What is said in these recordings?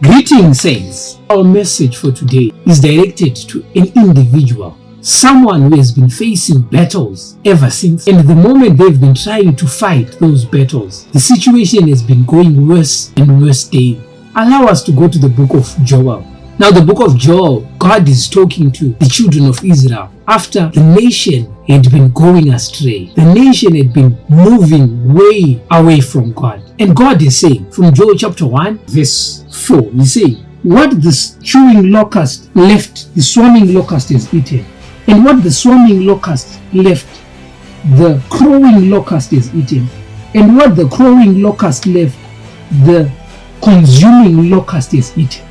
Greetings, saints. Our message for today is directed to an individual, someone who has been facing battles ever since, and the moment they've been trying to fight those battles, the situation has been going worse and worse daily. Allow us to go to the book of Joel. Now, the book of Joel, God is talking to the children of Israel after the nation had been going astray. The nation had been moving way away from God. And God is saying, from Joel chapter 1, verse 4, He's saying, what the chewing locust left, the swarming locust has eaten. And what the swarming locust left, the crowing locust is eaten. And what the crowing locust left, the consuming locust is eaten.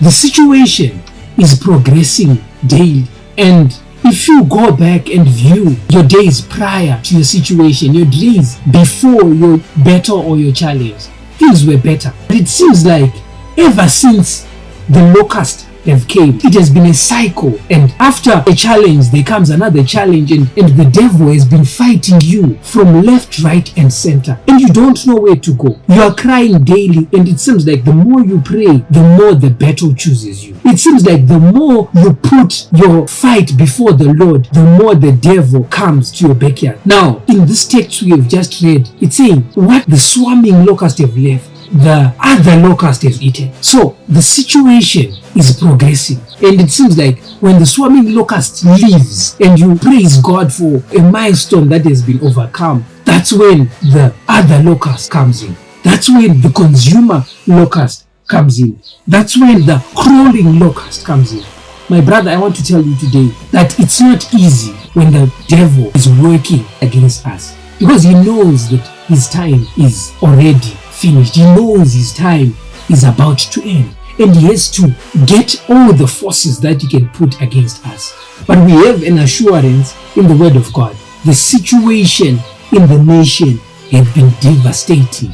The situation is progressing daily, and if you go back and view your days prior to your situation, your days before your battle or your challenge, things were better. But it seems like ever since the locust have came, it has been a cycle, and after a challenge there comes another challenge, and the devil has been fighting you from left, right and center, and you don't know where to go. You are crying daily, and it seems like the more you pray, the more the battle chooses you. It seems like the more you put your fight before the Lord, the more the devil comes to your backyard. Now, in this text we have just read, it's saying what the swarming locust have left, the other locust has eaten. So the situation is progressing, and it seems like when the swarming locust leaves and you praise God for a milestone that has been overcome, that's when the other locust comes in. That's when the consumer locust comes in. That's when the crawling locust comes in. My brother, I want to tell you today that it's not easy when the devil is working against us, because he knows that his time is already finished. He knows his time is about to end, and he has to get all the forces that he can put against us. But we have an assurance in the word of God. The situation in the nation had been devastating,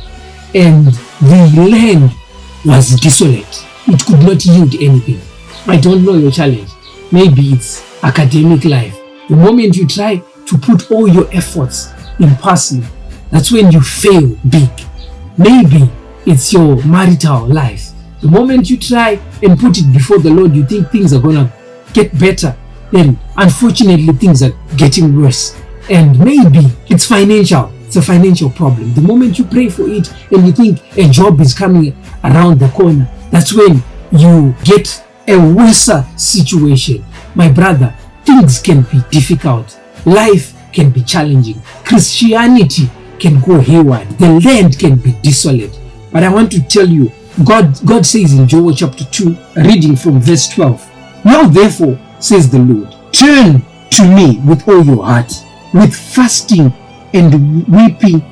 and the land was desolate. It could not yield anything. I don't know your challenge. Maybe it's academic life. The moment you try to put all your efforts in passing, that's when you fail big. Maybe it's your marital life. The moment you try and put it before the Lord, you think things are gonna get better, then unfortunately things are getting worse. And maybe it's financial. It's a financial problem. The moment you pray for it and you think a job is coming around the corner, that's when you get a worse situation. My brother, things can be difficult. Life can be challenging. Christianity can go haywire. The land can be desolate. But I want to tell you, God says in Joel chapter 2, reading from verse 12, now therefore, says the Lord, turn to me with all your heart, with fasting and weeping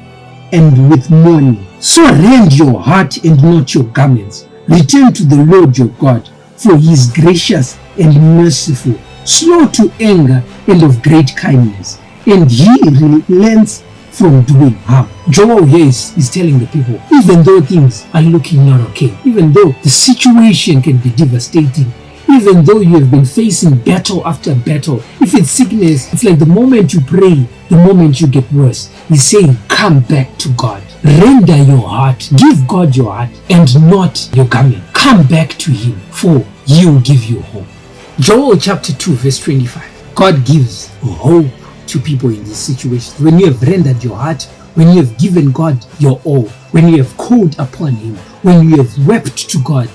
and with mourning. So rend your heart and not your garments. Return to the Lord your God, for he is gracious and merciful, slow to anger and of great kindness, and he relents from doing harm. Joel here is telling the people, even though things are looking not okay, even though the situation can be devastating, even though you have been facing battle after battle, if it's sickness, it's like the moment you pray, the moment you get worse. He's saying, come back to God. Render your heart, give God your heart and not your garment. Come back to him, for he will give you hope. Joel chapter 2 verse 25. God gives hope to people in these situations. When you have rendered your heart, when you have given God your all, when you have called upon him, when you have wept to God,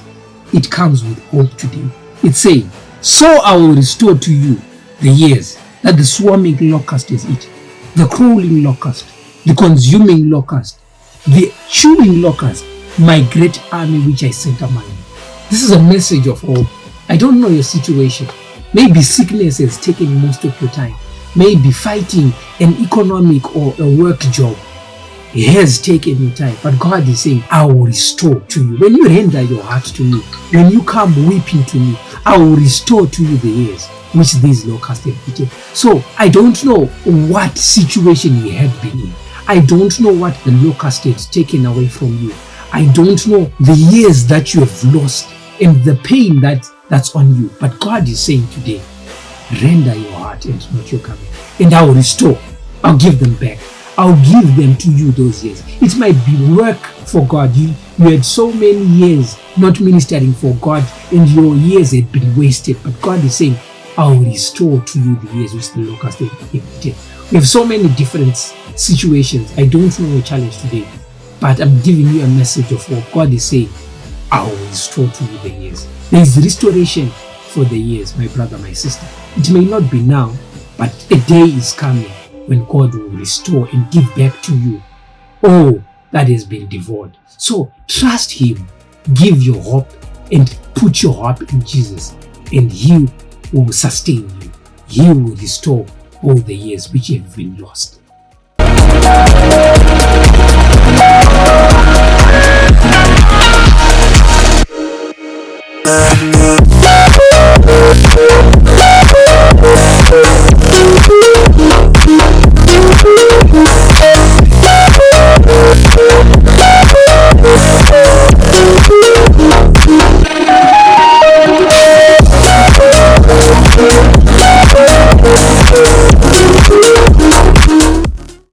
it comes with hope today. It's saying, so I will restore to you the years that the swarming locust has eaten, the crawling locust, the consuming locust, the chewing locust, my great army which I sent among you. This is a message of hope. I don't know your situation. Maybe sickness has taken most of your time. Maybe fighting an economic or a work job has taken your time. But God is saying, I will restore to you. When you render your heart to me, when you come weeping to me, I will restore to you the years which these locusts have eaten. So I don't know what situation you have been in. I don't know what the locust has taken away from you. I don't know the years that you have lost and the pain that's on you. But God is saying today, render your heart and not your garment, and I will restore. I'll give them back. I'll give them to you those years. It might be work for God. You had so many years not ministering for God, and your years had been wasted. But God is saying, I will restore to you the years which the locust have eaten. We have so many different situations. I don't know your challenge today, but I'm giving you a message of what God is saying. I will restore to you the years. There is restoration for the years, my brother, my sister. It may not be now, but a day is coming when God will restore and give back to you all that has been devoured. So trust Him, give your hope, and put your hope in Jesus, and He will sustain you. He will restore all the years which have been lost.